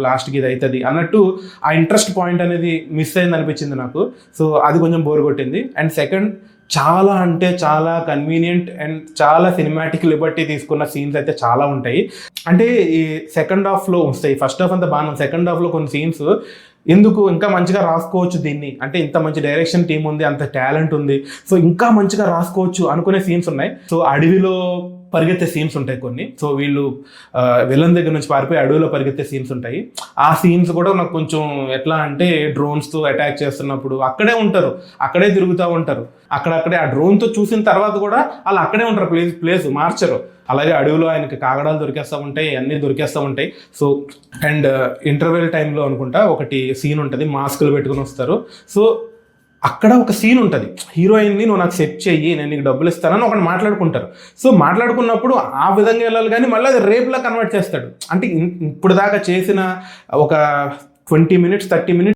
లాస్ట్కి ఇది అవుతుంది అన్నట్టు ఆ ఇంట్రెస్ట్ పాయింట్ అనేది మిస్ అయింది అనిపించింది నాకు. సో అది కొంచెం బోర్ కొట్టింది. అండ్ సెకండ్, చాలా అంటే చాలా కన్వీనియంట్ అండ్ చాలా సినిమాటిక్ లిబర్టీ తీసుకున్న సీన్స్ అయితే చాలా ఉంటాయి. అంటే ఈ సెకండ్ హాఫ్లో వస్తాయి, ఫస్ట్ హాఫ్ అంతా బాగా, సెకండ్ హాఫ్లో కొన్ని సీన్స్ ఎందుకు ఇంకా మంచిగా రాసుకోవచ్చు దీన్ని, అంటే ఇంత మంచి డైరెక్షన్ టీం ఉంది, అంత టాలెంట్ ఉంది, సో ఇంకా మంచిగా రాసుకోవచ్చు అనుకునే సీన్స్ ఉన్నాయి. సో అడవిలో పరిగెత్తే సీన్స్ ఉంటాయి కొన్ని. సో వీళ్ళు విలన్ దగ్గర నుంచి పారిపోయి అడవిలో పరిగెత్తే సీన్స్ ఉంటాయి. ఆ సీన్స్ కూడా నాకు కొంచెం ఎట్లా అంటే డ్రోన్స్తో అటాక్ చేస్తున్నప్పుడు అక్కడే ఉంటారు, అక్కడే తిరుగుతూ ఉంటారు, అక్కడక్కడే ఆ డ్రోన్తో చూసిన తర్వాత కూడా వాళ్ళు అక్కడే ఉంటారు, ప్లేస్ మార్చరు. అలాగే అడవిలో ఆయనకి కాగడాలు దొరికేస్తూ ఉంటాయి, అన్నీ దొరికేస్తూ ఉంటాయి. సో అండ్ ఇంటర్వెల్ టైంలో అనుకుంటా ఒకటి సీన్ ఉంటుంది, మాస్కులు పెట్టుకుని వస్తారు. సో అక్కడ ఒక సీన్ ఉంటుంది, హీరోయిన్ని నువ్వు నాకు సెట్ చెయ్యి, నేను నీకు డబ్బులు ఇస్తానని ఒకటి మాట్లాడుకుంటారు. సో మాట్లాడుకున్నప్పుడు ఆ విధంగా వెళ్ళాలి, కానీ మళ్ళీ అది రేప్లా కన్వర్ట్ చేస్తాడు. అంటే ఇప్పుడు దాకా చేసిన ఒక 20 minutes 30 minutes